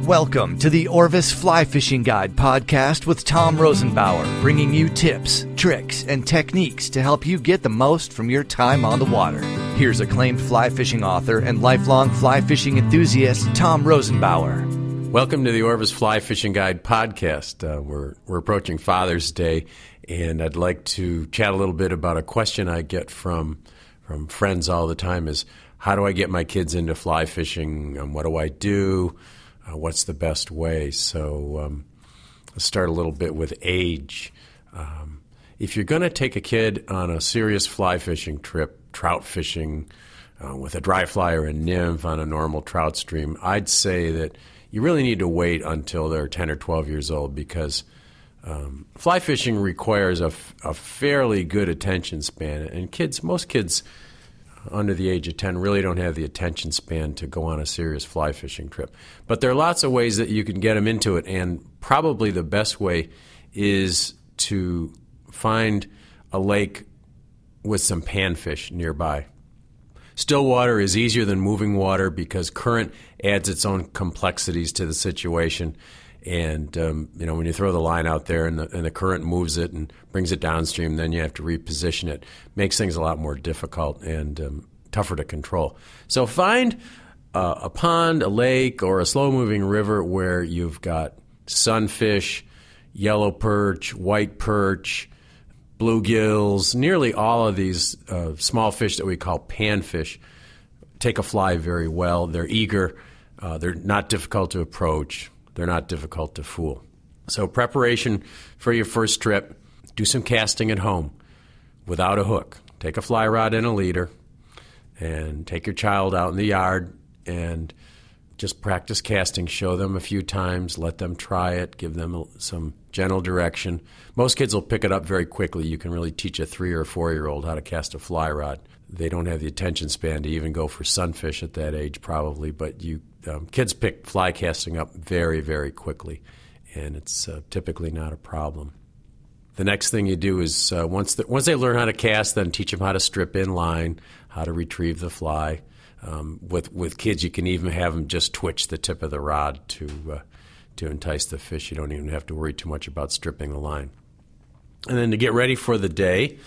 Welcome to the Orvis Fly Fishing Guide podcast with Tom Rosenbauer, bringing you tips, tricks, and techniques to help you get the most from your time on the water. Here's acclaimed fly fishing author and lifelong fly fishing enthusiast, Tom Rosenbauer. Welcome to the Orvis Fly Fishing Guide podcast. We're approaching Father's Day, and I'd like to chat a little bit about a question I get from friends all the time is, how do I get my kids into fly fishing? What do I do? What's the best way? So let's start a little bit with age. If you're going to take a kid on a serious fly fishing trip, trout fishing with a dry fly or a nymph on a normal trout stream, I'd say that you really need to wait until they're 10 or 12 years old because fly fishing requires a fairly good attention span. And most kids under the age of 10 really don't have the attention span to go on a serious fly fishing trip. But there are lots of ways that you can get them into it, and probably the best way is to find a lake with some panfish nearby. Still water is easier than moving water because current adds its own complexities to the situation. And when you throw the line out there and the current moves it and brings it downstream, then you have to reposition it. Makes things a lot more difficult and tougher to control. So find a pond, a lake, or a slow-moving river where you've got sunfish, yellow perch, white perch, bluegills. Nearly all of these small fish that we call panfish take a fly very well. They're eager. They're not difficult to approach. They're not difficult to fool. So preparation for your first trip, do some casting at home without a hook. Take a fly rod and a leader and take your child out in the yard and just practice casting. Show them a few times, let them try it, give them some gentle direction. Most kids will pick it up very quickly. You can really teach a 3 or 4-year-old how to cast a fly rod. They don't have the attention span to even go for sunfish at that age probably, but kids pick fly casting up very, very quickly, and it's typically not a problem. The next thing you do is once they learn how to cast, then teach them how to strip in line, how to retrieve the fly. With kids, you can even have them just twitch the tip of the rod to entice the fish. You don't even have to worry too much about stripping the line. And then to get ready for the day,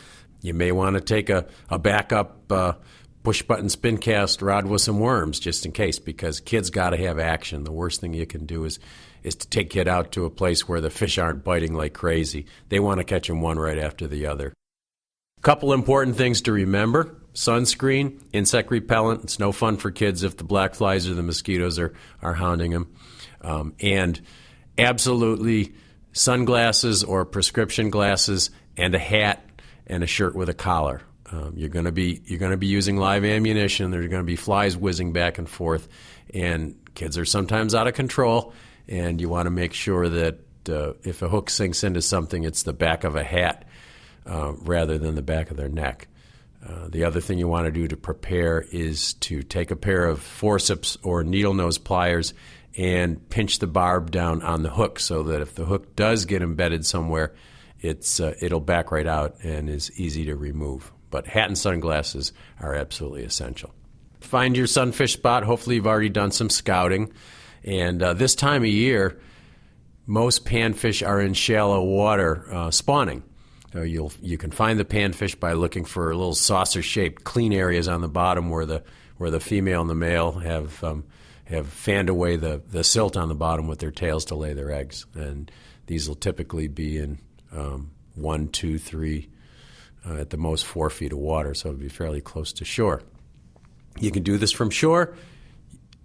you may want to take a backup push-button spin cast rod with some worms just in case, because kids got to have action. The worst thing you can do is to take kid out to a place where the fish aren't biting like crazy. They want to catch them one right after the other. A couple important things to remember. Sunscreen, insect repellent. It's no fun for kids if the black flies or the mosquitoes are hounding them. And absolutely sunglasses or prescription glasses and a hat and a shirt with a collar. You're going to be using live ammunition. There's going to be flies whizzing back and forth, and kids are sometimes out of control. And you want to make sure that if a hook sinks into something, it's the back of a hat rather than the back of their neck. The other thing you want to do to prepare is to take a pair of forceps or needle nose pliers and pinch the barb down on the hook so that if the hook does get embedded somewhere, it'll back right out and is easy to remove. But hat and sunglasses are absolutely essential. Find your sunfish spot. Hopefully you've already done some scouting. And this time of year, most panfish are in shallow water spawning. So you can find the panfish by looking for little saucer-shaped clean areas on the bottom where the female and the male have fanned away the silt on the bottom with their tails to lay their eggs. And these will typically be in 1, 2, 3, at the most 4 feet of water, so it would be fairly close to shore. You can do this from shore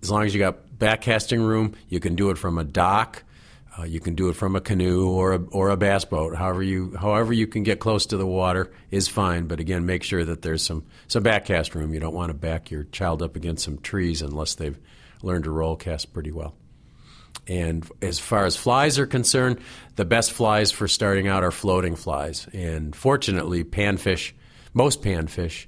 as long as you got backcasting room. You can do it from a dock. You can do it from a canoe or a bass boat. However you can get close to the water is fine. But again, make sure that there's some backcast room. You don't want to back your child up against some trees unless they've learned to roll cast pretty well. And as far as flies are concerned, the best flies for starting out are floating flies. And fortunately, most panfish,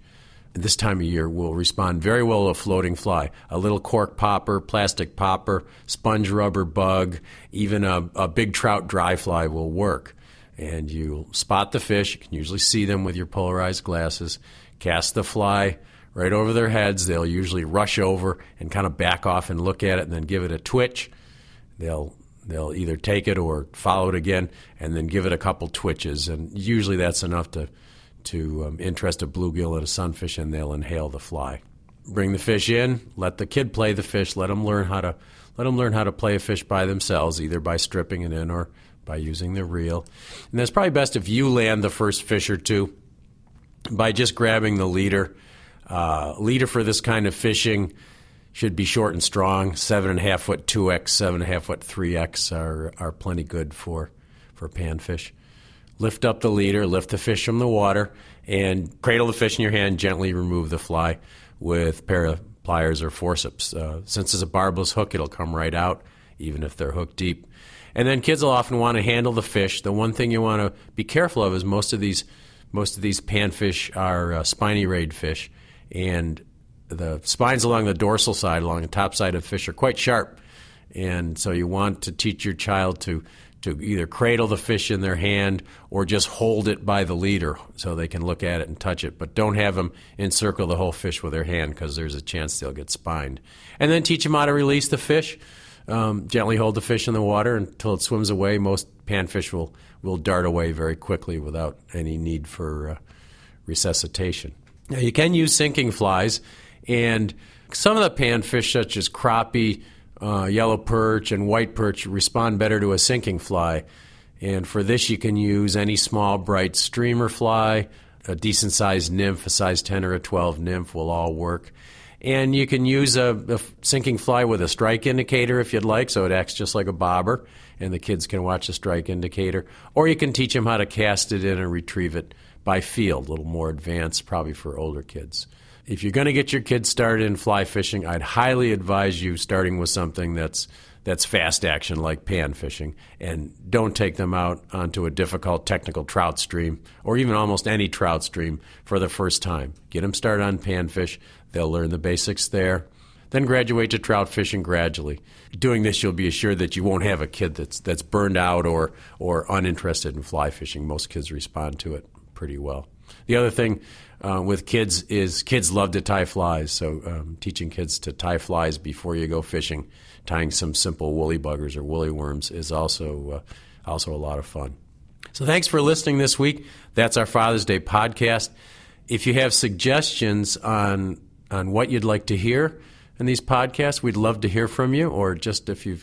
this time of year will respond very well to a floating fly. A little cork popper, plastic popper, sponge rubber bug, even a big trout dry fly will work. And you'll spot the fish. You can usually see them with your polarized glasses. Cast the fly right over their heads. They'll usually rush over and kind of back off and look at it and then give it a twitch. they'll either take it or follow it again and then give it a couple twitches. And usually that's enough to interest a bluegill and a sunfish, and they'll inhale the fly. Bring the fish in, let the kid play the fish, let them learn how to play a fish by themselves, either by stripping it in or by using the reel. And that's probably best if you land the first fish or two by just grabbing the leader. Leader for this kind of fishing should be short and strong. 7.5 foot 2X, 7.5 foot 3X are plenty good for panfish. Lift up the leader, lift the fish from the water, and cradle the fish in your hand, gently remove the fly with a pair of pliers or forceps. Since it's a barbless hook, it'll come right out, even if they're hooked deep. And then kids will often want to handle the fish. The one thing you want to be careful of is most of these panfish are spiny rayed fish, and the spines along the dorsal side, along the top side of fish, are quite sharp. And so you want to teach your child to either cradle the fish in their hand or just hold it by the leader so they can look at it and touch it. But don't have them encircle the whole fish with their hand, because there's a chance they'll get spined. And then teach them how to release the fish. Gently hold the fish in the water until it swims away. Most panfish will dart away very quickly without any need for resuscitation. Now, you can use sinking flies, and some of the panfish, such as crappie, yellow perch, and white perch, respond better to a sinking fly. And for this, you can use any small, bright streamer fly, a decent-sized nymph, a size 10 or a 12 nymph will all work. And you can use a sinking fly with a strike indicator if you'd like, so it acts just like a bobber, and the kids can watch the strike indicator. Or you can teach them how to cast it in and retrieve it by feel, a little more advanced, probably for older kids. If you're going to get your kids started in fly fishing, I'd highly advise you starting with something that's fast action, like pan fishing, and don't take them out onto a difficult technical trout stream or even almost any trout stream for the first time. Get them started on panfish. They'll learn the basics there. Then graduate to trout fishing gradually. Doing this, you'll be assured that you won't have a kid that's burned out or uninterested in fly fishing. Most kids respond to it pretty well. The other thing with kids is kids love to tie flies, so teaching kids to tie flies before you go fishing, tying some simple woolly buggers or woolly worms, is also a lot of fun. So thanks for listening this week. That's our Father's Day podcast. If you have suggestions on what you'd like to hear in these podcasts, we'd love to hear from you, or just if you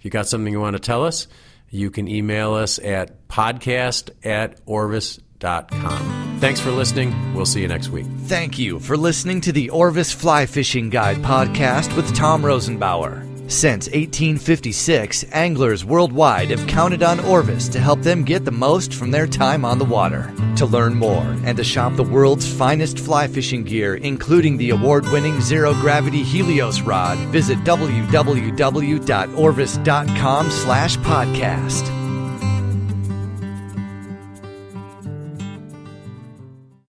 got something you want to tell us, you can email us at podcast@orvis.com. Thanks for listening. We'll see you next week. Thank you for listening to the Orvis Fly Fishing Guide podcast with Tom Rosenbauer. Since 1856, anglers worldwide have counted on Orvis to help them get the most from their time on the water. To learn more and to shop the world's finest fly fishing gear, including the award-winning zero-gravity Helios rod, visit www.orvis.com/podcast.